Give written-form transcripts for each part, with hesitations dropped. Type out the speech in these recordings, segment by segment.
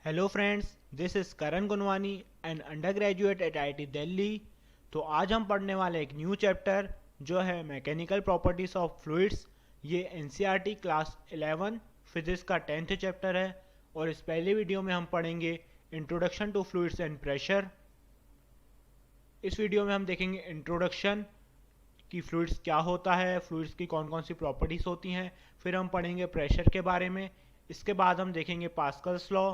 Hello friends, this is Karan Gunwani and undergraduate at IIT Delhi. तो आज हम पढ़ने वाले एक न्यू चैप्टर जो है मैकेनिकल प्रॉपर्टीज़ ऑफ फ्लूइड्स। ये एनसीईआरटी क्लास 11 फिजिक्स का 10th चैप्टर है और इस पहले वीडियो में हम पढ़ेंगे introduction to fluids and pressure. इस वीडियो में हम देखेंगे इंट्रोडक्शन कि फ्लूइड्स क्या होता है, फ्लूइड्स की कौन कौन सी प्रॉपर्टीज़ होती हैं। फिर हम पढ़ेंगे प्रेशर के बारे में। इसके बाद हम देखेंगे पास्कल्स लॉ।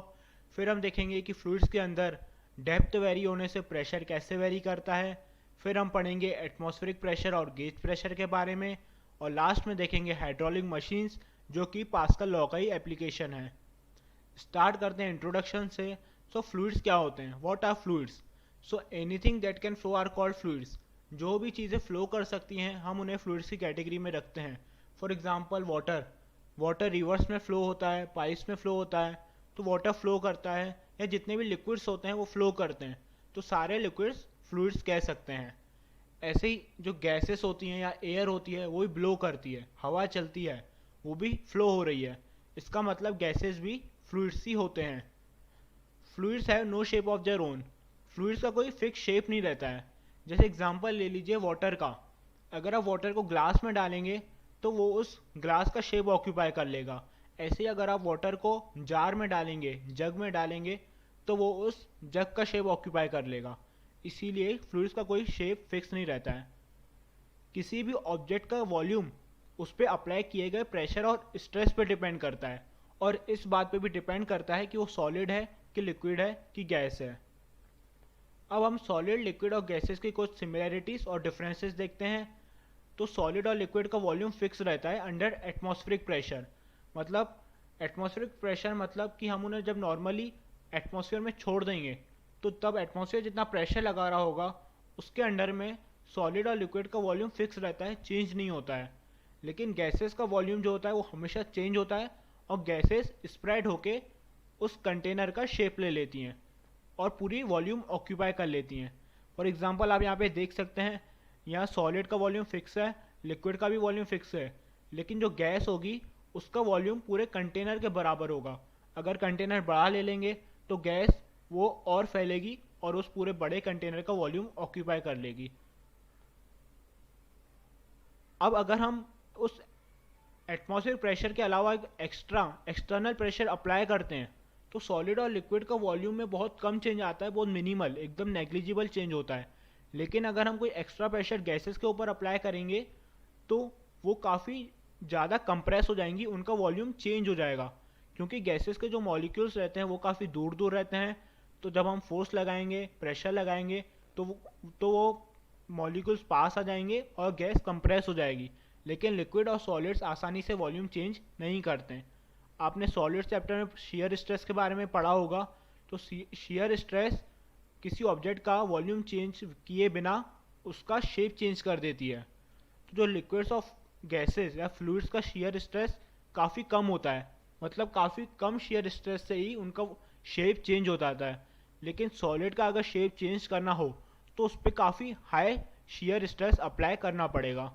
फिर हम देखेंगे कि फ्लूइड्स के अंदर डेप्थ वेरी होने से प्रेशर कैसे वेरी करता है। फिर हम पढ़ेंगे एटमॉस्फेरिक प्रेशर और गेज प्रेशर के बारे में। और लास्ट में देखेंगे हाइड्रोलिक मशीन्स जो कि पास्कल लॉ का ही एप्लीकेशन है। स्टार्ट करते हैं इंट्रोडक्शन से। सो फ्लूइड्स क्या होते हैं? What are fluids? So anything that can flow are called fluids. जो भी चीज़ें फ्लो कर सकती हैं हम उन्हें फ्लूइड्स की कैटेगरी में रखते हैं। For example water. Water reverse में फ्लो होता है, पाइप्स में फ्लो होता है, तो वाटर फ्लो करता है। या जितने भी लिक्विड्स होते हैं वो फ्लो करते हैं, तो सारे लिक्विड्स फ्लूइड्स कह सकते हैं। ऐसे ही जो गैसेस होती हैं या एयर होती है वो भी ब्लो करती है, हवा चलती है, वो भी फ्लो हो रही है। इसका मतलब गैसेस भी फ्लूइड्स ही होते हैं। Fluids have no shape of their own. Fluids का कोई फिक्स शेप नहीं रहता है। जैसे एग्जांपल ले लीजिए वाटर का। अगर आप वाटर को ग्लास में डालेंगे तो वो उस ग्लास का शेप ऑक्यूपाई कर लेगा। ऐसे ही अगर आप वाटर को जार में डालेंगे, जग में डालेंगे, तो वो उस जग का शेप ऑक्यूपाई कर लेगा। इसीलिए फ्लूइड्स का कोई शेप फिक्स नहीं रहता है। किसी भी ऑब्जेक्ट का वॉल्यूम उस पर अप्लाई किए गए प्रेशर और स्ट्रेस पे डिपेंड करता है, और इस बात पे भी डिपेंड करता है कि वो सॉलिड है कि लिक्विड है कि गैस है। अब हम सॉलिड, लिक्विड और गैसेस की कुछ सिमिलैरिटीज और डिफरेंसेस देखते हैं। तो सॉलिड और लिक्विड का वॉल्यूम फिक्स रहता है अंडर एटमॉस्फेरिक प्रेशर। मतलब एटमॉस्फेरिक प्रेशर मतलब कि हम उन्हें जब नॉर्मली एटमॉस्फेयर में छोड़ देंगे तो तब एटमॉस्फेयर जितना प्रेशर लगा रहा होगा उसके अंडर में सॉलिड और लिक्विड का वॉल्यूम फिक्स रहता है, चेंज नहीं होता है। लेकिन गैसेस का वॉल्यूम जो होता है वो हमेशा चेंज होता है, और गैसेस स्प्रेड होके उस कंटेनर का शेप ले लेती हैं और पूरी वॉल्यूम ऑक्यूपाई कर लेती हैं। फॉर एग्जांपल आप यहाँ पे देख सकते हैं, यहाँ सॉलिड का वॉल्यूम फिक्स है, लिक्विड का भी वॉल्यूम फिक्स है, लेकिन जो गैस होगी उसका वॉल्यूम पूरे कंटेनर के बराबर होगा। अगर कंटेनर बड़ा ले लेंगे तो गैस वो और फैलेगी और उस पूरे बड़े कंटेनर का वॉल्यूम ऑक्यूपाई कर लेगी। अब अगर हम उस एटमॉस्फेरिक प्रेशर के अलावा एक एक्सटर्नल प्रेशर अप्लाई करते हैं तो सॉलिड और लिक्विड का वॉल्यूम में बहुत कम चेंज आता है, बहुत मिनिमल, एकदम नेग्लिजिबल चेंज होता है। लेकिन अगर हम कोई एक्स्ट्रा प्रेशर गैसेस के ऊपर अप्लाई करेंगे तो वो काफ़ी ज़्यादा कंप्रेस हो जाएंगी, उनका वॉल्यूम चेंज हो जाएगा। क्योंकि गैसेस के जो मॉलिक्यूल्स रहते हैं वो काफ़ी दूर दूर रहते हैं, तो जब हम फोर्स लगाएंगे, प्रेशर लगाएंगे, तो वो मॉलिक्यूल्स पास आ जाएंगे और गैस कंप्रेस हो जाएगी। लेकिन लिक्विड और सॉलिड्स आसानी से वॉल्यूम चेंज नहीं करते हैं। आपने सॉलिड चैप्टर में शियर स्ट्रेस के बारे में पढ़ा होगा। तो शियर स्ट्रेस किसी ऑब्जेक्ट का वॉल्यूम चेंज किए बिना उसका शेप चेंज कर देती है। तो जो लिक्विड्स ऑफ गैसेस या फ्लूइड्स का शियर स्ट्रेस काफ़ी कम होता है, मतलब काफ़ी कम शियर स्ट्रेस से ही उनका शेप चेंज हो जाता है। लेकिन सॉलिड का अगर शेप चेंज करना हो तो उस पर काफ़ी हाई शियर स्ट्रेस अप्लाई करना पड़ेगा।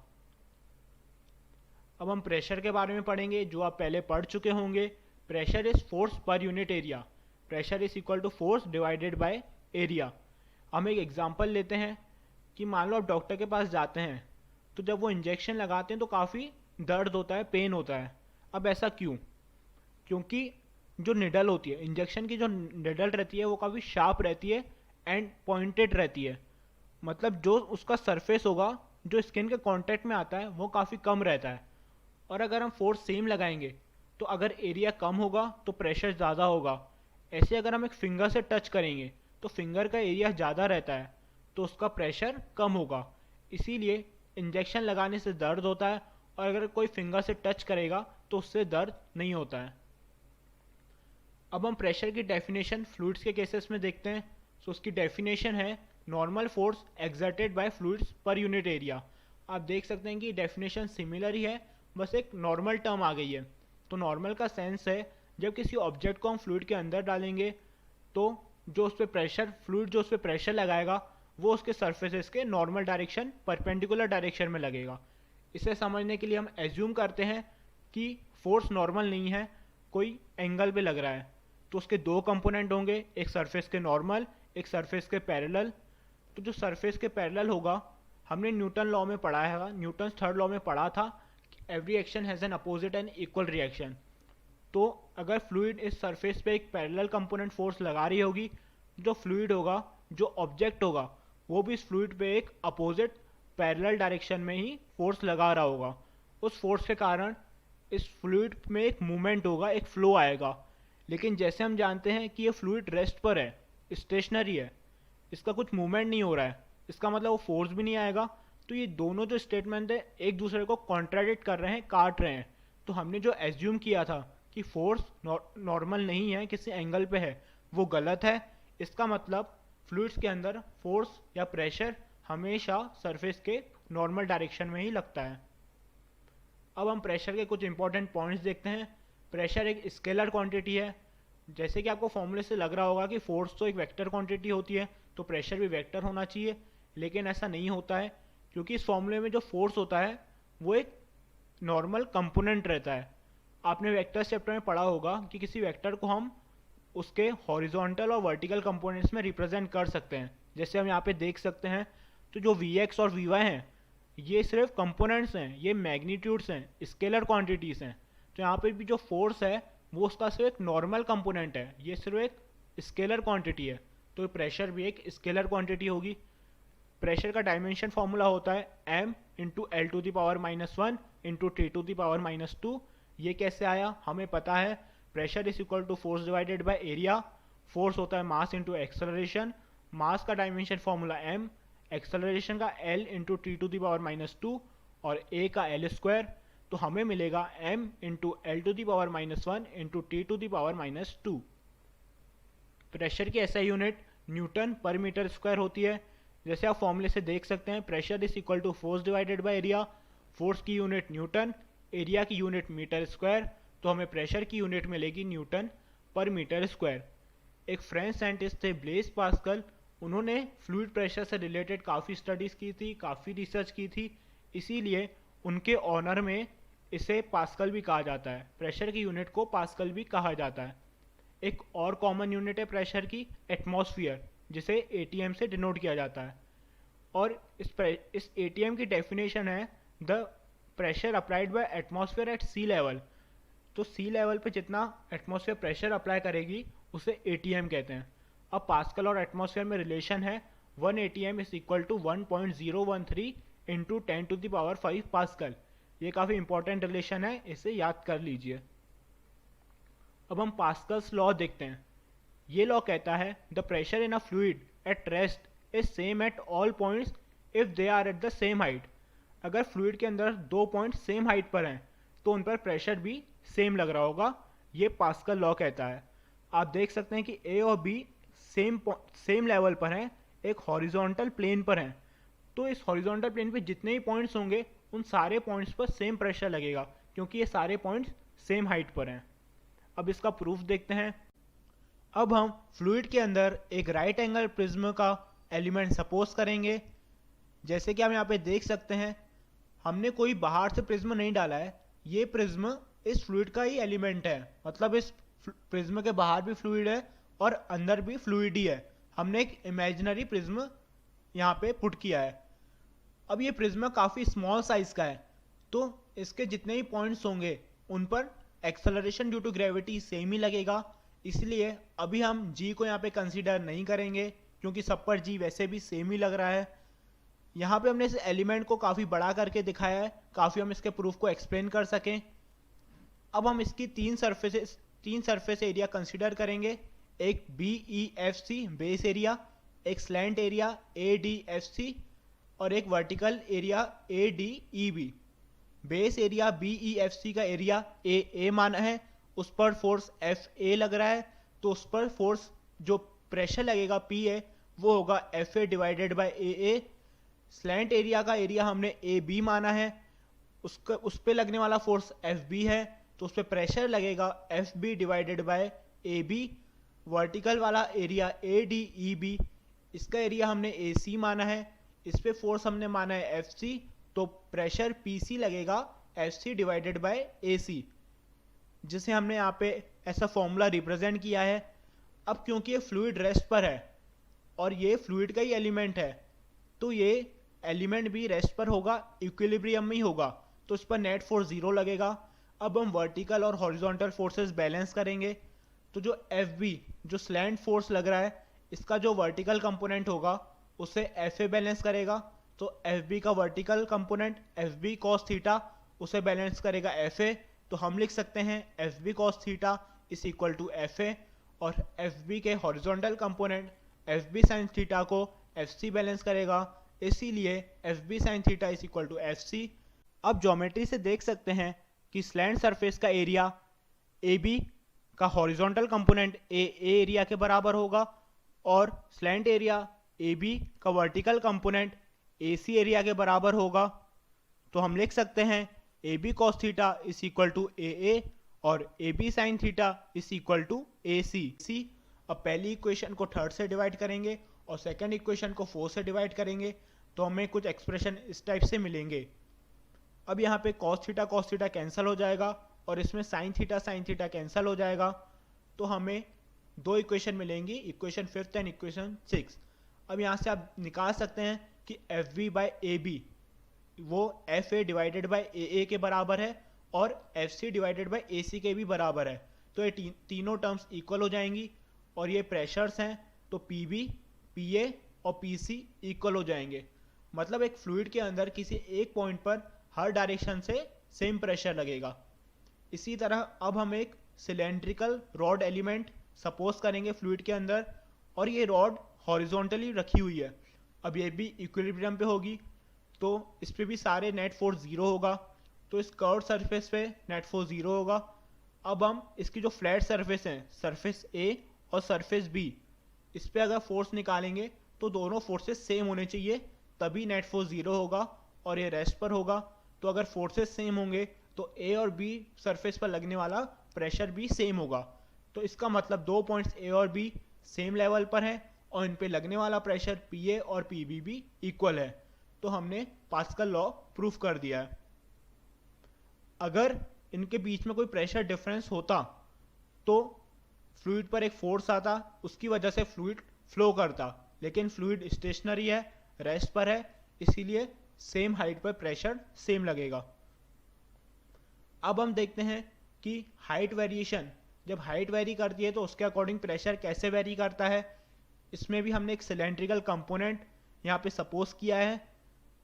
अब हम प्रेशर के बारे में पढ़ेंगे जो आप पहले पढ़ चुके होंगे। Pressure is force per unit area. Pressure is equal to force divided by area. हम एक एग्जांपल लेते हैं कि मान लो आप डॉक्टर के पास जाते हैं, तो जब वो इंजेक्शन लगाते हैं तो काफ़ी दर्द होता है, पेन होता है। अब ऐसा क्यों? क्योंकि जो निडल होती है, इंजेक्शन की जो निडल रहती है वो काफ़ी शार्प रहती है एंड पॉइंटेड रहती है। मतलब जो उसका सरफेस होगा जो स्किन के कांटेक्ट में आता है वो काफ़ी कम रहता है। और अगर हम फोर्स सेम लगाएंगे तो अगर एरिया कम होगा तो प्रेशर ज़्यादा होगा। ऐसे अगर हम एक फिंगर से टच करेंगे तो फिंगर का एरिया ज़्यादा रहता है तो उसका प्रेशर कम होगा। इसीलिए इंजेक्शन लगाने से दर्द होता है, और अगर कोई फिंगर से टच करेगा तो उससे दर्द नहीं होता है। अब हम प्रेशर की डेफिनेशन फ्लूइड्स के केसेस में देखते हैं। सो उसकी डेफिनेशन है normal force exerted by fluids पर यूनिट एरिया। आप देख सकते हैं कि डेफिनेशन सिमिलर ही है, बस एक नॉर्मल टर्म आ गई है। तो नॉर्मल का सेंस है जब किसी ऑब्जेक्ट को हम फ्लूइड के अंदर डालेंगे तो जो उस पर प्रेशर, फ्लूइड जो उस पर प्रेशर लगाएगा वो उसके सर्फेसेस के नॉर्मल डायरेक्शन, परपेंडिकुलर डायरेक्शन में लगेगा। इसे समझने के लिए हम एज्यूम करते हैं कि फोर्स नॉर्मल नहीं है, कोई एंगल पे लग रहा है। तो उसके दो कंपोनेंट होंगे, एक सरफेस के नॉर्मल, एक सरफेस के पैरेलल। तो जो सरफेस के पैरेलल होगा, हमने न्यूटन लॉ में पढ़ा है, न्यूटन थर्ड लॉ में पढ़ा था, every action has an opposite and equal reaction. तो अगर फ्लूइड इस सरफेस पे एक पैरेलल कंपोनेंट फोर्स लगा रही होगी, जो फ्लूइड होगा, जो ऑब्जेक्ट होगा, वो भी इस फ्लूइड पे एक अपोजिट पैरेलल डायरेक्शन में ही फोर्स लगा रहा होगा। उस फोर्स के कारण इस फ्लूइड में एक मूवमेंट होगा, एक फ्लो आएगा। लेकिन जैसे हम जानते हैं कि ये फ्लूइड रेस्ट पर है, स्टेशनरी है, इसका कुछ मूवमेंट नहीं हो रहा है, इसका मतलब वो फोर्स भी नहीं आएगा। तो ये दोनों जो स्टेटमेंट है एक दूसरे को कॉन्ट्राडिक्ट कर रहे हैं, काट रहे हैं। तो हमने जो एज्यूम किया था कि फोर्स नॉर्मल नहीं है, किसी एंगल पे है, वो गलत है। इसका मतलब फ्लूइड्स के अंदर फोर्स या प्रेशर हमेशा सरफेस के नॉर्मल डायरेक्शन में ही लगता है। अब हम प्रेशर के कुछ इंपॉर्टेंट पॉइंट्स देखते हैं। प्रेशर एक स्केलर क्वांटिटी है। जैसे कि आपको फॉर्मूले से लग रहा होगा कि फोर्स तो एक वेक्टर क्वांटिटी होती है, तो प्रेशर भी वेक्टर होना चाहिए, लेकिन ऐसा नहीं होता है, क्योंकि इस फॉर्मूले में जो फोर्स होता है वो एक नॉर्मल कंपोनेंट रहता है। आपने वेक्टर चैप्टर में पढ़ा होगा कि किसी वेक्टर को हम उसके हॉरिजॉन्टल और वर्टिकल कंपोनेंट्स में रिप्रेजेंट कर सकते हैं। जैसे हम यहाँ पे देख सकते हैं, तो जो Vx और Vy हैं, ये सिर्फ कंपोनेंट्स हैं, ये मैग्नीट्यूड्स हैं, स्केलर क्वांटिटीज़ हैं। तो यहाँ पे भी जो फोर्स है वो उसका सिर्फ एक नॉर्मल कंपोनेंट है, ये सिर्फ एक स्केलर क्वांटिटी है। तो प्रेशर भी एक स्केलर क्वांटिटी होगी। प्रेशर का डायमेंशन फॉर्मूला होता है m into L to the power -1 into T to the power -2। ये कैसे आया, हमें पता है, pressure is equal to force divided by area. Force होता है मास इंटू एक्सेलरेशन। मास का डायमेंशन फॉर्मूला m, एक्सेलरेशन का l into T to the power -2 और a का l स्क्वायर। तो हमें मिलेगा m into L to the power -1 into T to the power -2। Pressure की ऐसा unit newton per metre square होती है। जैसे आप फॉर्मूले से देख सकते हैं, pressure is equal to force divided by area. Force की यूनिट न्यूटन, एरिया की यूनिट मीटर स्क्वायर, तो हमें प्रेशर की यूनिट मिलेगी न्यूटन पर मीटर स्क्वायर। एक फ्रेंच साइंटिस्ट थे ब्लेस पास्कल, उन्होंने फ्लूइड प्रेशर से रिलेटेड काफ़ी स्टडीज़ की थी, काफ़ी रिसर्च की थी, इसीलिए उनके ऑनर में इसे पास्कल भी कहा जाता है। प्रेशर की यूनिट को पास्कल भी कहा जाता है। एक और कॉमन यूनिट है प्रेशर की, एटमॉस्फेयर, जिसे एटीएम से डिनोट किया जाता है। और इस एटीएम की डेफिनेशन है the pressure applied by atmosphere at sea level. तो सी लेवल पे जितना एटमॉस्फेयर प्रेशर अप्लाई करेगी उसे एटीएम कहते हैं। अब पास्कल और एटमॉस्फेयर में रिलेशन है 1 ATM is equal to 1.013 into 10 to the power 5 pascal. ये काफ़ी इंपॉर्टेंट रिलेशन है, इसे याद कर लीजिए। अब हम पास्कल्स लॉ देखते हैं। ये लॉ कहता है the pressure in a fluid at rest is same at all points if they are at the same height. अगर फ्लूइड के अंदर दो पॉइंट सेम हाइट पर हैं तो उन पर प्रेशर भी सेम लग रहा होगा, ये पास्कल लॉ कहता है। आप देख सकते हैं कि ए और बी सेम लेवल पर हैं, एक हॉरिजॉन्टल प्लेन पर हैं। तो इस हॉरिजॉन्टल प्लेन पे जितने ही पॉइंट्स होंगे उन सारे पॉइंट्स पर सेम प्रेशर लगेगा, क्योंकि ये सारे पॉइंट्स सेम हाइट पर हैं। अब इसका प्रूफ देखते हैं। अब हम फ्लूइड के अंदर एक राइट एंगल प्रिज्म का एलिमेंट सपोज करेंगे। जैसे कि हम यहाँ पे देख सकते हैं, हमने कोई बाहर से प्रिज्म नहीं डाला है, ये प्रिज्म इस फ्लूइड का ही एलिमेंट है। मतलब इस प्रिज्म के बाहर भी फ्लूइड है और अंदर भी फ्लूइड ही है। हमने एक इमेजिनरी प्रिज्म यहाँ पे पुट किया है। अब ये प्रिज्म काफ़ी स्मॉल साइज का है, तो इसके जितने ही पॉइंट्स होंगे उन पर acceleration due to gravity same ही लगेगा। इसलिए अभी हम जी को यहाँ पे कंसीडर नहीं करेंगे, क्योंकि सब पर जी वैसे भी सेम ही लग रहा है। यहाँ पे हमने इस एलिमेंट को काफ़ी बड़ा करके दिखाया है, काफ़ी हम इसके प्रूफ को एक्सप्लेन कर सकें। अब हम इसकी तीन सरफेस एरिया कंसीडर करेंगे। एक BEFC बेस एरिया, एक स्लैंट एरिया ADFC और एक vertical area ADEB। Base area BEFC का एरिया A माना है, उस पर फोर्स FA लग रहा है, तो उस पर फोर्स जो प्रेशर लगेगा P है वो होगा FA divided by AA। Slant area का एरिया हमने AB माना है, उस पर लगने वाला फोर्स FB है, तो उस पर प्रेशर लगेगा FB divided by AB। Vertical वाला एरिया ADEB, इसका एरिया हमने AC माना है, इस पे फोर्स हमने माना है FC, तो प्रेशर PC लगेगा FC डिवाइडेड बाय AC। जिसे हमने यहाँ पे ऐसा फॉर्मूला रिप्रेजेंट किया है। अब क्योंकि ये फ्लूइड रेस्ट पर है और ये फ्लूइड का ही एलिमेंट है, तो ये एलिमेंट भी रेस्ट पर होगा, इक्विलिब्रियम में ही होगा, तो इस पर नेट फोर्स 0 लगेगा। अब हम वर्टिकल और हॉरिजॉन्टल फोर्सेस बैलेंस करेंगे, तो जो FB जो स्लैंट फोर्स लग रहा है, इसका जो वर्टिकल कंपोनेंट होगा उसे FA बैलेंस करेगा। तो FB का vertical component FB cos theta उसे बैलेंस करेगा FA। तो हम लिख सकते हैं FB cos theta is equal to FA, और FB के horizontal component FB sin theta को FC बैलेंस करेगा, इसीलिए FB sin theta is equal to FC। अब ज्योमेट्री से देख सकते हैं कि स्लैंट सरफेस का एरिया AB का हॉरिजॉन्टल कंपोनेंट A एरिया के बराबर होगा, और स्लैंट एरिया AB का वर्टिकल कंपोनेंट AC एरिया के बराबर होगा। तो हम लिख सकते हैं AB cos theta is equal to AA और AB sin theta is equal to AC। अब पहली इक्वेशन को थर्ड से डिवाइड करेंगे और सेकंड इक्वेशन को फोर्थ से डिवाइड करेंगे, तो हमें कुछ एक्सप्रेशन इस टाइप से मिलेंगे। अब यहाँ पे cos थीटा कैंसिल हो जाएगा और इसमें sin थीटा कैंसिल हो जाएगा, तो हमें दो इक्वेशन मिलेंगी, इक्वेशन फिफ्थ एंड इक्वेशन 6। अब यहाँ से आप निकाल सकते हैं कि FB बाई AB वो FA डिवाइडेड बाई AA के बराबर है और FC डिवाइडेड बाई AC के भी बराबर है। तो ये तीनों टर्म्स इक्वल हो जाएंगी, और ये प्रेशर्स हैं, तो PB, PA और PC इक्वल हो जाएंगे। मतलब एक फ्लूइड के अंदर किसी एक पॉइंट पर हर डायरेक्शन से सेम प्रेशर लगेगा। इसी तरह अब हम एक सिलेंड्रिकल रॉड एलिमेंट सपोज करेंगे फ्लूइड के अंदर, और ये रॉड हॉरिजॉन्टली रखी हुई है। अब ये भी इक्विलिब्रियम पे होगी, तो इस पे भी सारे नेट फोर्स 0 होगा, तो इस कर्व सरफेस पे नेट फोर्स 0 होगा। अब हम इसकी जो फ्लैट सरफेस है, सरफेस A और सरफेस B, इस पे अगर फोर्स निकालेंगे तो दोनों फोर्सेस सेम होने चाहिए, तभी नेट फोर्स 0 होगा और ये रेस्ट पर होगा। तो अगर फोर्सेस सेम होंगे तो A और B सरफेस पर लगने वाला प्रेशर भी सेम होगा। तो इसका मतलब दो पॉइंट्स A और B सेम लेवल पर है और इन पे लगने वाला प्रेशर PA और PB भी इक्वल है। तो हमने पास्कल लॉ प्रूफ कर दिया है। अगर इनके बीच में कोई प्रेशर डिफरेंस होता तो फ्लूइड पर एक फोर्स आता, उसकी वजह से फ्लूइड फ्लो करता, लेकिन फ्लूइड स्टेशनरी है, रेस्ट पर है, इसीलिए सेम हाइट पर प्रेशर सेम लगेगा। अब हम देखते हैं कि हाइट वेरिएशन, जब हाइट वेरी करती है तो उसके अकॉर्डिंग प्रेशर कैसे वेरी करता है। इसमें भी हमने एक सिलेंड्रिकल कंपोनेंट यहाँ पे सपोज किया है,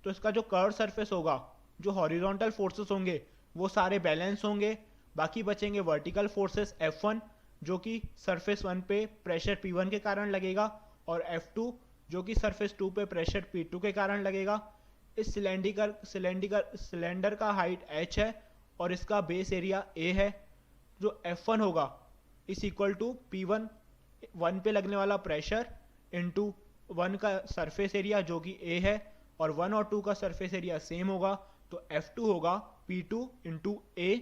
तो इसका जो कर्व सरफेस होगा, जो हॉरिजॉन्टल फोर्सेस होंगे वो सारे बैलेंस होंगे, बाकी बचेंगे वर्टिकल फोर्सेस F1 जो कि सरफेस 1 पे प्रेशर P1 के कारण लगेगा, और F2 जो कि सरफेस 2 पे प्रेशर P2 के कारण लगेगा। इस सिलेंडर का हाइट h है और इसका बेस एरिया A है। जो F1 होगा इस इक्वल टू P1 1 पे लगने वाला प्रेशर इंटू 1 का सरफेस एरिया जो कि A है, और 1 और 2 का सरफेस एरिया सेम होगा, तो F2 होगा P2 इंटू A।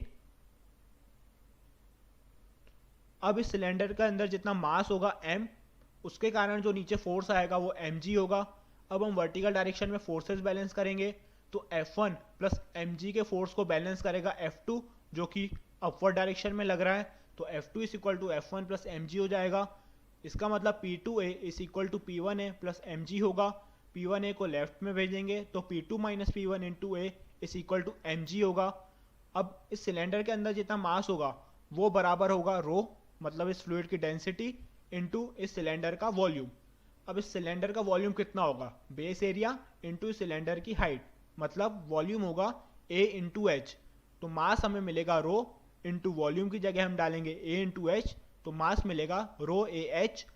अब इस सिलेंडर के अंदर जितना मास होगा M, उसके कारण जो नीचे फोर्स आएगा वो mg होगा। अब हम वर्टिकल डायरेक्शन में फोर्सेस बैलेंस करेंगे, तो F1 प्लस mg के फोर्स को बैलेंस करेगा F2 जो कि अपवर्ड डायरेक्शन में लग रहा है, तो F2 is equal to F1 plus mg हो जाएगा। इसका मतलब P2A is equal to P1A plus mg होगा। P1A को लेफ्ट में भेजेंगे तो P2 minus P1 into A is equal to mg होगा। अब इस सिलेंडर के अंदर जितना मास होगा वो बराबर होगा रो, मतलब इस फ्लूइड की डेंसिटी इंटू इस सिलेंडर का वॉल्यूम। अब इस सिलेंडर का वॉल्यूम कितना होगा, बेस एरिया इंटू सिलेंडर की हाइट, मतलब वॉल्यूम होगा A इंटू एच। तो मास हमें मिलेगा रो, इंटू वॉल्यूम की जगह हम डालेंगे A इंटू एच, तो मास मिलेगा रो ए एच।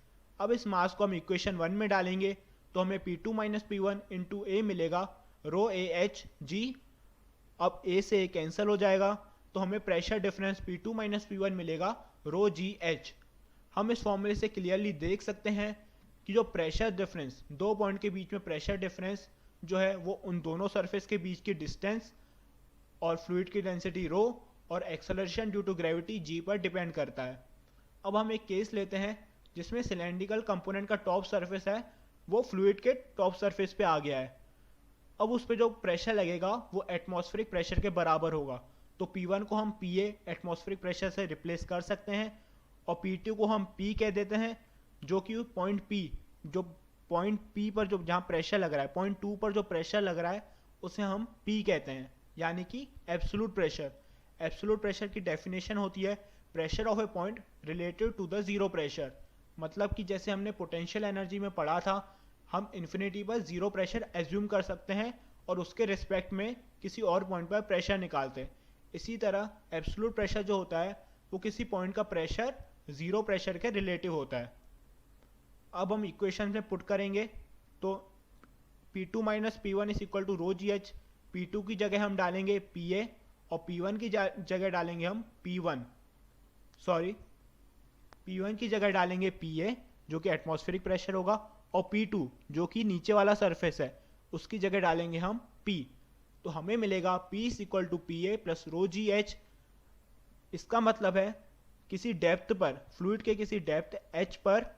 अब इस मास को हम इक्वेशन 1 में डालेंगे तो हमें P2 minus P1 into A मिलेगा रो ए एच जी। अब A से A कैंसिल हो जाएगा, तो हमें pressure difference P2 minus P1 मिलेगा रो जी एच। हम इस फॉर्मूले से क्लियरली देख सकते हैं कि जो प्रेशर डिफरेंस, दो पॉइंट के बीच में प्रेशर डिफरेंस जो है वो उन दोनों सरफेस के बीच की डिस्टेंस और फ्लूइड की डेंसिटी रो और एक्सेलरेशन ड्यू टू ग्रेविटी जी पर डिपेंड करता है। अब हम एक केस लेते हैं जिसमें सिलेंड्रिकल कंपोनेंट का टॉप सरफेस है वो फ्लूइड के टॉप सरफेस पे आ गया है। अब उस पर जो प्रेशर लगेगा वो एटमॉस्फेरिक प्रेशर के बराबर होगा। तो P1 को हम PA एटमॉस्फेरिक प्रेशर से रिप्लेस कर सकते हैं और P2 को हम P कह देते हैं, जो कि पॉइंट P, जो पॉइंट P पर जो जहाँ प्रेशर लग रहा है, पॉइंट 2 पर जो प्रेशर लग रहा है उसे हम P कहते हैं, यानी कि एब्सोल्यूट प्रेशर। एब्सोल्यूट प्रेशर की डेफिनेशन होती है pressure of a point related to the zero pressure. मतलब कि जैसे हमने पोटेंशियल एनर्जी में पढ़ा था, हम इन्फिनिटी पर जीरो प्रेशर एज्यूम कर सकते हैं और उसके रिस्पेक्ट में किसी और पॉइंट पर प्रेशर निकालते हैं। इसी तरह एब्सोल्यूट प्रेशर जो होता है वो किसी पॉइंट का प्रेशर जीरो प्रेशर के रिलेटिव होता है। अब हम इक्वेशन में पुट करेंगे तो P2 minus P1 is equal to rho g h. P2 की जगह हम डालेंगे PA और P1 की जगह डालेंगे हम P1 की जगह डालेंगे PA जो कि एटमॉस्फेरिक प्रेशर होगा, और P2 जो कि नीचे वाला सरफेस है उसकी जगह डालेंगे हम P। तो हमें मिलेगा P is equal to PA plus rho g h. इसका मतलब है किसी डेप्थ पर, फ्लूइड के किसी डेप्थ h पर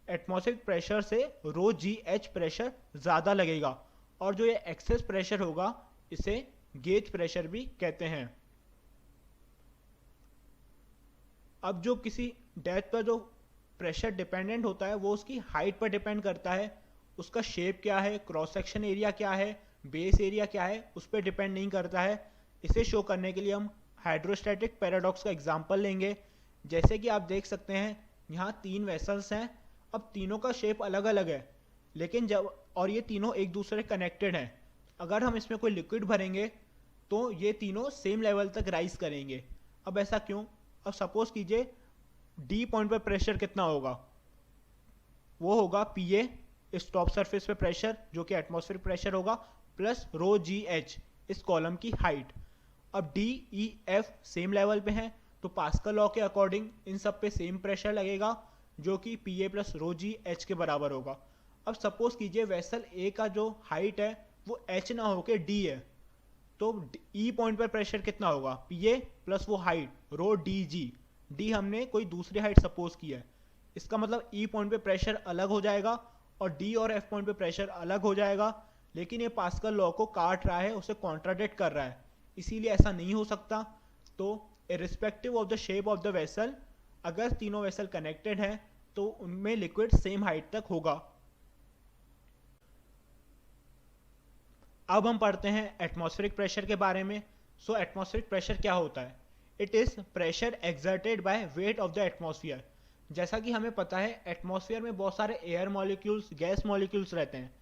एटमॉस्फेरिक प्रेशर से रो जी एच प्रेशर ज़्यादा लगेगा, और जो ये एक्सेस प्रेशर होगा इसे गेज प्रेशर भी कहते हैं। अब जो किसी डेप्थ पर जो प्रेशर डिपेंडेंट होता है वो उसकी हाइट पर डिपेंड करता है, उसका शेप क्या है, क्रॉस सेक्शन एरिया क्या है, बेस एरिया क्या है, उस पर डिपेंड नहीं करता है। इसे शो करने के लिए हम हाइड्रोस्टैटिक पैराडॉक्स का एग्जांपल लेंगे। जैसे कि आप देख सकते हैं यहाँ 3 वेसल्स हैं। अब तीनों का शेप अलग अलग है, लेकिन और ये तीनों एक दूसरे कनेक्टेड हैं। अगर हम इसमें कोई लिक्विड भरेंगे तो ये तीनों सेम लेवल तक राइज करेंगे। अब ऐसा क्यों? अब सपोज कीजिए डी पॉइंट पर प्रेशर कितना होगा, वो होगा PA इस टॉप सरफेस पे प्रेशर जो कि एटमॉस्फेरिक प्रेशर होगा, प्लस रो जी एच इस कॉलम की हाइट। अब D, E, F same level पे हैं, तो पास्कल लॉ के अकॉर्डिंग इन सब पे सेम प्रेशर लगेगा जो कि PA plus rho g H के बराबर होगा। अब सपोज कीजिए वेसल A का जो हाइट है वो H ना होके D है, तो E पॉइंट पर प्रेशर कितना होगा, PA प्लस वो height rho D G. D हमने कोई दूसरी हाइट सपोज की है, इसका मतलब E पॉइंट पे प्रेशर अलग हो जाएगा और D और F पॉइंट पे प्रेशर अलग हो जाएगा। लेकिन ये पास्कल लॉ को काट रहा है, उसे कॉन्ट्राडिक्ट कर रहा है, इसीलिए ऐसा नहीं हो सकता। तो irrespective of the shape of the vessel, अगर तीनों वेसल कनेक्टेड हैं तो उनमें लिक्विड सेम हाइट तक होगा। अब हम पढ़ते हैं एटमॉस्फेरिक प्रेशर के बारे में। सो एटमॉस्फेरिक प्रेशर क्या होता है? It is pressure exerted by weight of the atmosphere. जैसा कि हमें पता है एटमॉस्फेयर में बहुत सारे एयर मॉलिक्यूल्स, गैस मॉलिक्यूल्स रहते हैं।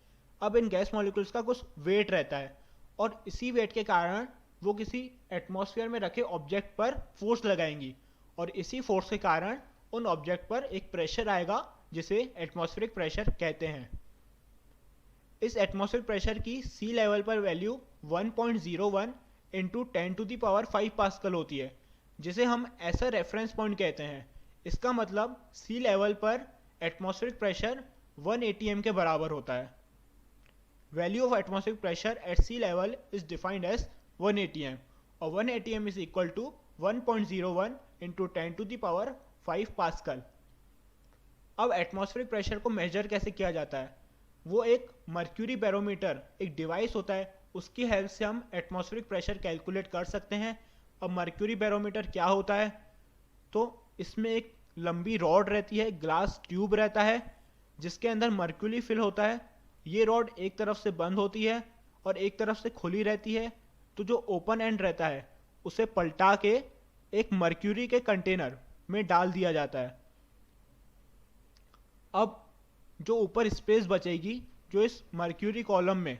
अब इन गैस मॉलिक्यूल्स का कुछ वेट रहता है और इसी वेट के कारण वो किसी एटमॉस्फेयर में रखे ऑब्जेक्ट पर फोर्स लगाएंगी और इसी फोर्स के कारण उन ऑब्जेक्ट पर एक प्रेशर आएगा जिसे एटमॉस्फेरिक प्रेशर कहते हैं। इस एटमॉस्फेरिक प्रेशर की सी लेवल पर वैल्यू 1.01 इंटू 10⁵ पास्कल होती है, जिसे हम ऐसा रेफरेंस पॉइंट कहते हैं। इसका मतलब सी लेवल पर एटमॉस्फेरिक प्रेशर 1 atm के बराबर होता है। Value of atmospheric pressure at sea level is defined as 1 atm और 1 atm is equal to 1.01 into 10⁵ pascal. अब एटमॉस्फेरिक प्रेशर को मेजर कैसे किया जाता है? वो एक मर्क्यूरी बैरोमीटर, एक डिवाइस होता है, उसकी हेल्प से हम एटमॉस्फेरिक प्रेशर कैलकुलेट कर सकते हैं। अब मर्क्यूरी बैरोमीटर क्या होता है? तो इसमें एक लंबी रॉड रहती है, ग्लास ट्यूब रहता है जिसके अंदर मर्क्यूरी फिल होता है। ये रॉड एक तरफ से बंद होती है और एक तरफ से खुली रहती है, तो जो ओपन एंड रहता है उसे पलटा के एक मर्क्यूरी के कंटेनर में डाल दिया जाता है। अब जो ऊपर स्पेस बचेगी, जो इस मर्क्यूरी कॉलम में,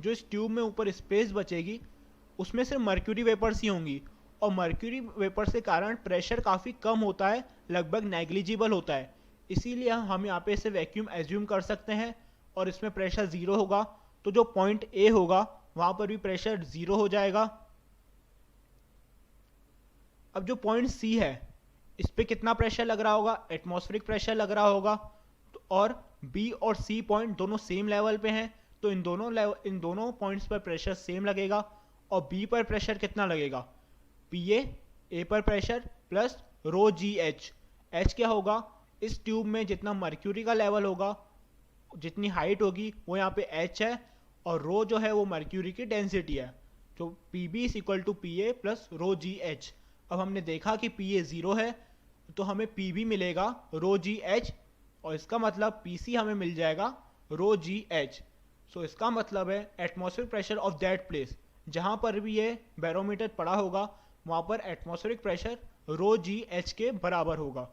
जो इस ट्यूब में ऊपर स्पेस बचेगी, उसमें सिर्फ मर्क्यूरी वेपर्स ही होंगी और मर्क्यूरी वेपर्स के कारण प्रेशर काफ़ी कम होता है, लगभग नेग्लिजिबल होता है। इसीलिए हम यहाँ पे इसे वैक्यूम एज्यूम कर सकते हैं और इसमें प्रेशर 0 होगा, तो जो पॉइंट A होगा वहाँ पर भी प्रेशर 0 हो जाएगा। अब जो पॉइंट C है इस पे कितना प्रेशर लग रहा होगा? एटमॉस्फेरिक प्रेशर लग रहा होगा। तो और B और C पॉइंट दोनों सेम लेवल पे हैं, तो इन दोनों पॉइंट्स पर प्रेशर सेम लगेगा। और B पर प्रेशर कितना लगेगा? PA A पर pressure plus rho g H. H क्या होगा? इस ट्यूब में जितना मर्क्यूरी का लेवल होगा, जितनी हाइट होगी वो यहाँ पे H है, और रो जो है वो मर्क्यूरी की डेंसिटी है। तो P B is equal to P A plus rho g h. अब हमने देखा कि पी ए ज़ीरो है तो हमें पी बी मिलेगा रो जी एच, और इसका मतलब पी सी हमें मिल जाएगा रो जी एच। सो इसका मतलब है atmospheric pressure of that place, जहाँ पर भी ये बैरोमीटर पड़ा होगा वहाँ पर एटमॉस्फेरिक प्रेशर रो जी एच के बराबर होगा।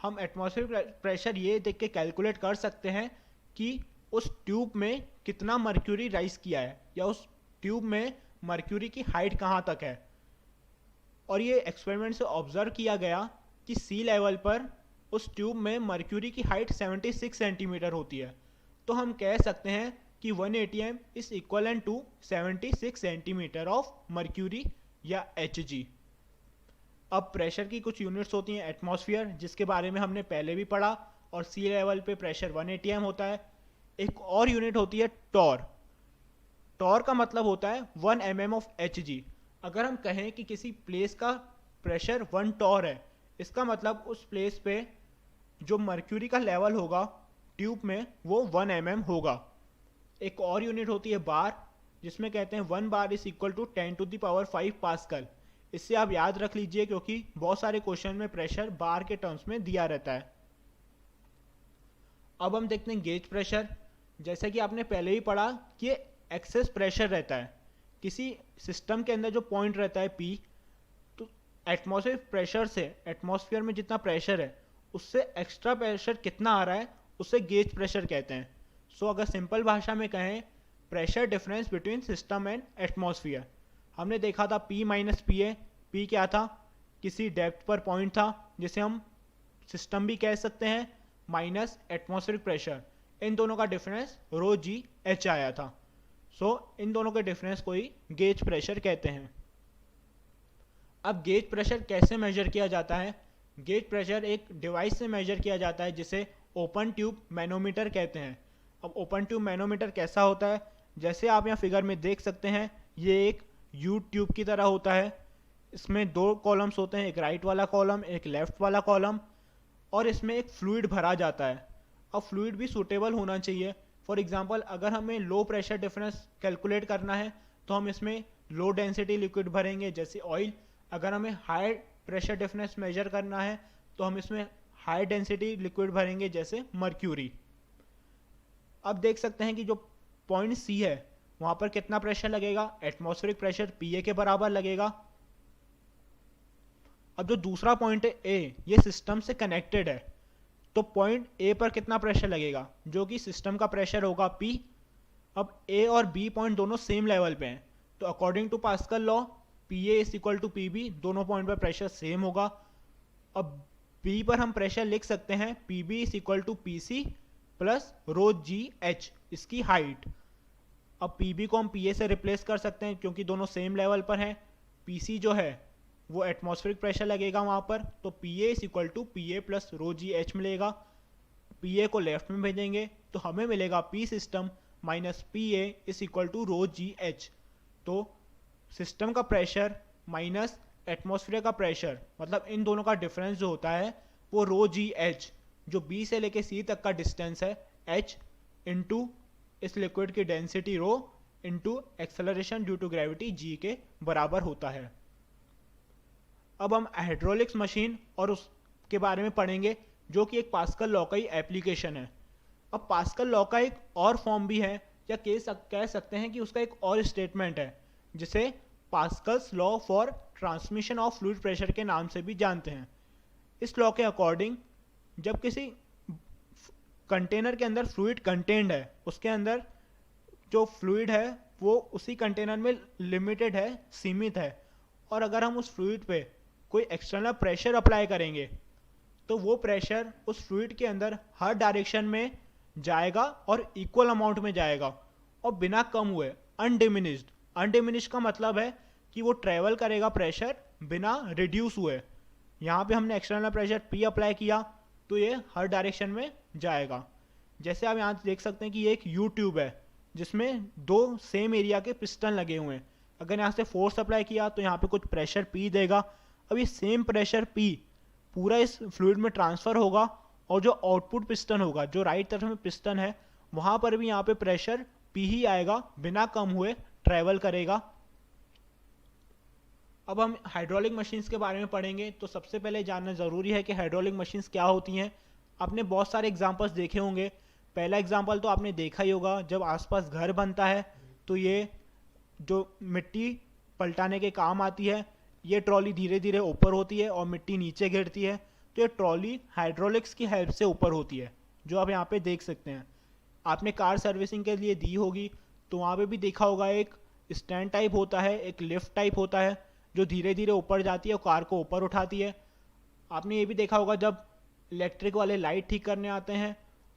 हम एटमॉस्फेरिक प्रेशर ये देख के कैलकुलेट कर सकते हैं कि उस ट्यूब में कितना मर्क्यूरी राइज किया है, या उस ट्यूब में मर्क्यूरी की हाइट कहाँ तक है। और ये एक्सपेरिमेंट से ऑब्जर्व किया गया कि सी लेवल पर उस ट्यूब में मर्क्यूरी की हाइट 76 सेंटीमीटर होती है। तो हम कह सकते हैं कि 1 atm is equal to 76 centimetre of mercury या Hg। अब प्रेशर की कुछ यूनिट्स होती हैं एटमॉस्फेयर, जिसके बारे में हमने पहले भी पढ़ा, और सी लेवल पे प्रेशर 1 atm होता है। एक और यूनिट होती है टॉर। टॉर का मतलब होता है 1 mm ऑफ Hg। अगर हम कहें कि किसी प्लेस का प्रेशर 1 टॉर है, इसका मतलब उस प्लेस पे जो मर्क्यूरी का लेवल होगा ट्यूब में वो 1 mm होगा। एक और यूनिट होती है बार, जिसमें कहते हैं 1 bar is equal to 10⁵ pascal. इससे आप याद रख लीजिए क्योंकि बहुत सारे क्वेश्चन में प्रेशर बार के टर्म्स में दिया रहता है। अब हम देखते हैं गेज प्रेशर। जैसा कि आपने पहले ही पढ़ा कि ये एक्सेस प्रेशर रहता है किसी सिस्टम के अंदर। जो पॉइंट रहता है P, तो एटमॉस्फेरिक प्रेशर से, एटमॉस्फेयर में जितना प्रेशर है उससे एक्स्ट्रा प्रेशर कितना आ रहा है उसे गेज प्रेशर कहते हैं। अगर सिंपल भाषा में कहें, pressure difference between system and atmosphere. हमने देखा था P माइनस पी ए। P क्या था? किसी डेप्थ पर पॉइंट था जिसे हम सिस्टम भी कह सकते हैं, माइनस एटमॉस्फेरिक प्रेशर। इन दोनों का डिफरेंस रो जी एच आया था। इन दोनों के डिफरेंस को ही गेज प्रेशर कहते हैं। अब गेज प्रेशर कैसे मेजर किया जाता है? गेज प्रेशर एक डिवाइस से मेजर किया जाता है जिसे ओपन ट्यूब मैनोमीटर कहते हैं। अब ओपन ट्यूब मैनोमीटर कैसा होता है? जैसे आप यहाँ फिगर में देख सकते हैं, ये एक यू ट्यूब की तरह होता है। इसमें 2 कॉलम्स होते हैं, एक राइट वाला कॉलम, एक लेफ्ट वाला कॉलम, और इसमें एक फ्लूइड भरा जाता है। अब फ्लूइड भी सूटेबल होना चाहिए। फॉर एग्जांपल, अगर हमें लो प्रेशर डिफरेंस कैलकुलेट करना है तो हम इसमें लो डेंसिटी लिक्विड भरेंगे जैसे ऑयल। अगर हमें हाई प्रेशर डिफरेंस मेजर करना है तो हम इसमें हाई डेंसिटी लिक्विड भरेंगे जैसे मर्क्यूरी। अब देख सकते हैं कि जो पॉइंट सी है वहां पर कितना प्रेशर लगेगा? एटमॉस्फेरिक प्रेशर पीए के बराबर लगेगा। अब जो दूसरा पॉइंट है ए, ये सिस्टम से कनेक्टेड है, तो पॉइंट ए पर कितना प्रेशर लगेगा? जो कि सिस्टम का प्रेशर होगा पी। अब ए और बी पॉइंट दोनों सेम लेवल पे हैं, तो according to Pascal law P A is equal to P B, दोनों पॉइंट पर प्रेशर सेम होगा। अब बी पर हम प्रेशर लिख सकते हैं P B is equal to P C plus rho g h, इसकी हाइट। अब पी बी को हम पी ए से रिप्लेस कर सकते हैं क्योंकि दोनों सेम लेवल पर हैं। पी सी जो है वो एटमॉस्फेरिक प्रेशर लगेगा वहाँ पर, तो P A is equal to P A plus rho g h मिलेगा। पी ए को लेफ्ट में भेजेंगे तो हमें मिलेगा P system minus P A is equal to rho g h. तो सिस्टम का प्रेशर माइनस एटमॉस्फेयर का प्रेशर, मतलब इन दोनों का डिफरेंस जो होता है वो रो जी एच, जो बी से लेके सी तक का डिस्टेंस है, एच इंटू इस लिक्विड की density rho into acceleration due to gravity g के बराबर होता है। अब हम हाइड्रोलिक्स मशीन और उसके बारे में पढ़ेंगे जो कि एक पास्कल लॉ का ही एप्लीकेशन है। अब पास्कल लॉ का एक और फॉर्म भी है, या कह सकते हैं कि उसका एक और स्टेटमेंट है जिसे Pascal's law for transmission of fluid pressure के नाम से भी जानते हैं। इस लॉ के अकॉर्डिंग जब किसी कंटेनर के अंदर फ्लूइड कंटेंड है, उसके अंदर जो फ्लूइड है वो उसी कंटेनर में लिमिटेड है, सीमित है, और अगर हम उस फ्लूइड पे कोई एक्सटर्नल प्रेशर अप्लाई करेंगे तो वो प्रेशर उस फ्लूइड के अंदर हर डायरेक्शन में जाएगा और इक्वल अमाउंट में जाएगा और बिना कम हुए, अनडिमिनिश्ड। अनडिमिनिश्ड का मतलब है कि वो ट्रेवल करेगा प्रेशर बिना रिड्यूस हुए। यहाँ पे हमने एक्सटर्नल प्रेशर P अप्लाई किया तो ये हर डायरेक्शन में जाएगा। जैसे आप यहाँ देख सकते हैं कि ये एक यू ट्यूब है जिसमें 2 सेम एरिया के पिस्टन लगे हुए हैं। अगर यहाँ से फोर्स अप्लाई किया तो यहाँ पे कुछ प्रेशर P देगा। अब ये सेम प्रेशर P पूरा इस फ्लूइड में ट्रांसफर होगा और जो आउटपुट पिस्टन होगा, जो राइट तरफ में पिस्टन है, वहाँ पर भी यहाँ पे प्रेशर P ही आएगा, बिना कम हुए ट्रेवल करेगा। अब हम हाइड्रोलिक मशीन्स के बारे में पढ़ेंगे। तो सबसे पहले जानना ज़रूरी है कि हाइड्रोलिक मशीन्स क्या होती हैं। आपने बहुत सारे एग्जांपल्स देखे होंगे। पहला एग्जांपल तो आपने देखा ही होगा, जब आसपास घर बनता है तो ये जो मिट्टी पलटाने के काम आती है, ये ट्रॉली धीरे धीरे ऊपर होती है और मिट्टी नीचे गिरती है। तो ये ट्रॉली हाइड्रोलिक्स की हेल्प से ऊपर होती है, जो आप यहाँ पे देख सकते हैं। आपने कार सर्विसिंग के लिए दी होगी तो वहाँ पे भी देखा होगा, एक स्टैंड टाइप होता है, एक लिफ्ट टाइप होता है, जो धीरे धीरे ऊपर जाती है और कार को ऊपर उठाती है। आपने ये भी देखा होगा, जब इलेक्ट्रिक वाले लाइट ठीक करने आते हैं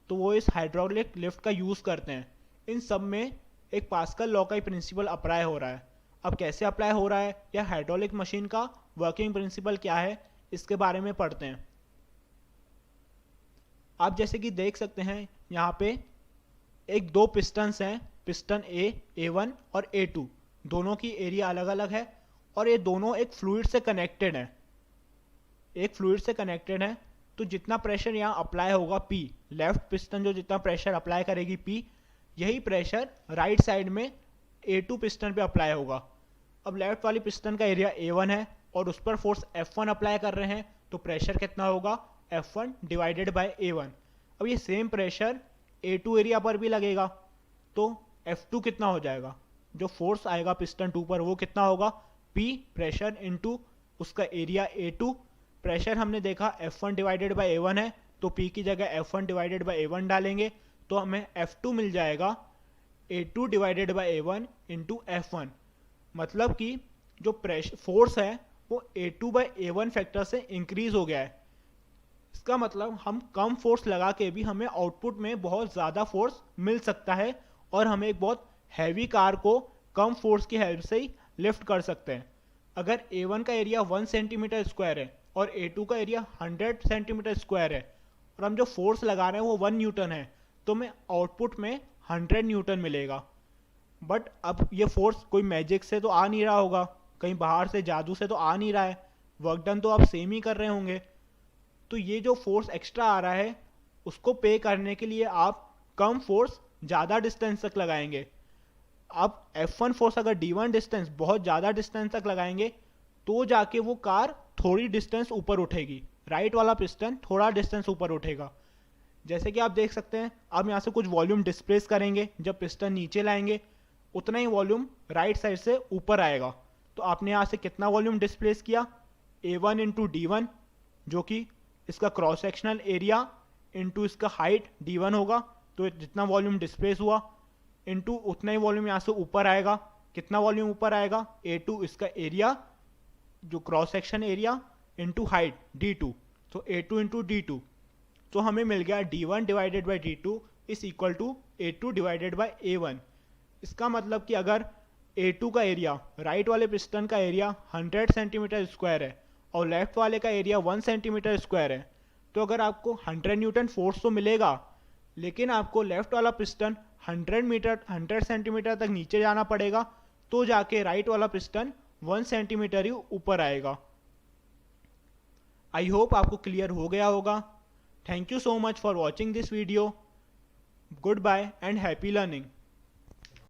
तो वो इस हाइड्रोलिक लिफ्ट का यूज़ करते हैं। इन सब में एक पास्कल लॉ का ही प्रिंसिपल अप्लाई हो रहा है। अब कैसे अप्लाई हो रहा है या हाइड्रोलिक मशीन का वर्किंग प्रिंसिपल क्या है, इसके बारे में पढ़ते हैं। आप जैसे कि देख सकते हैं यहाँ पे एक दो पिस्टन्स हैं, पिस्टन A1 और A2, दोनों की एरिया अलग अलग है और ये दोनों एक फ्लूइड से कनेक्टेड हैं। एक फ्लूइड से कनेक्टेड है तो जितना प्रेशर यहाँ अप्लाई होगा P, लेफ्ट पिस्टन जो जितना प्रेशर अप्लाई करेगी P, यही प्रेशर राइट साइड में A2 पिस्टन पे अप्लाई होगा। अब लेफ्ट वाली पिस्टन का एरिया A1 है और उस पर फोर्स F1 अप्लाई कर रहे हैं, तो प्रेशर कितना होगा, F1 डिवाइडेड बाय A1। अब ये सेम प्रेशर A2 एरिया पर भी लगेगा तो F2 कितना हो जाएगा, जो फोर्स आएगा पिस्टन 2 पर वो कितना होगा, P प्रेशर इंटू उसका एरिया A2। प्रेशर हमने देखा F1 डिवाइडेड बाय A1 है, तो P की जगह F1 डिवाइडेड बाय A1 डालेंगे तो हमें F2 मिल जाएगा A2 divided by A1 into F1। मतलब कि जो प्रेशर फोर्स है वो A2 बाय A1 फैक्टर से इंक्रीज हो गया है। इसका मतलब हम कम फोर्स लगा के भी हमें आउटपुट में बहुत ज़्यादा फोर्स मिल सकता है और हम एक बहुत हैवी कार को कम फोर्स की हेल्प से ही लिफ्ट कर सकते हैं। अगर A1 का एरिया 1 सेंटीमीटर स्क्वायर है और A2 का एरिया 100 सेंटीमीटर स्क्वायर है और हम जो फोर्स लगा रहे हैं वो 1 न्यूटन है, तो हमें आउटपुट में 100 न्यूटन मिलेगा। बट अब ये फोर्स कोई मैजिक से तो आ नहीं रहा होगा, कहीं बाहर से जादू से तो आ नहीं रहा है, वर्क डन तो आप सेम ही कर रहे होंगे। तो ये जो फोर्स एक्स्ट्रा आ रहा है उसको पे करने के लिए आप कम फोर्स ज़्यादा डिस्टेंस तक लगाएंगे। आप F1 फोर्स अगर D1 डिस्टेंस बहुत ज़्यादा डिस्टेंस तक लगाएंगे तो जाके वो कार थोड़ी डिस्टेंस ऊपर उठेगी, राइट वाला पिस्टन थोड़ा डिस्टेंस ऊपर उठेगा। जैसे कि आप देख सकते हैं, आप यहाँ से कुछ वॉल्यूम डिस्प्लेस करेंगे, जब पिस्टन नीचे लाएंगे उतना ही वॉल्यूम राइट साइड से ऊपर आएगा। तो आपने यहाँ से कितना वॉल्यूम डिस्प्लेस किया, A1 इंटू D1, जो कि इसका क्रॉस सेक्शनल एरिया इंटू इसका हाइट D1 होगा, तो जितना वॉल्यूम डिस्प्लेस हुआ इंटू उतना ही वॉल्यूम यहाँ से ऊपर आएगा। कितना वॉल्यूम ऊपर आएगा, A2 इसका एरिया जो cross section area into height D2, तो A2 इंटू D2, तो हमें मिल गया D1 divided by D2 is equal to A2 divided by A1। इसका मतलब कि अगर A2 का एरिया, राइट वाले पिस्टन का एरिया 100 सेंटीमीटर स्क्वायर है और लेफ्ट वाले का एरिया 1 सेंटीमीटर स्क्वायर है, तो अगर आपको 100 न्यूटन फोर्स तो मिलेगा, लेकिन आपको लेफ्ट वाला पिस्टन 100 सेंटीमीटर तक नीचे जाना पड़ेगा, तो जाके राइट वाला पिस्टन 1 सेंटीमीटर ही ऊपर आएगा। आई होप आपको क्लियर हो गया होगा। Thank you so much for watching this video. Goodbye and happy learning.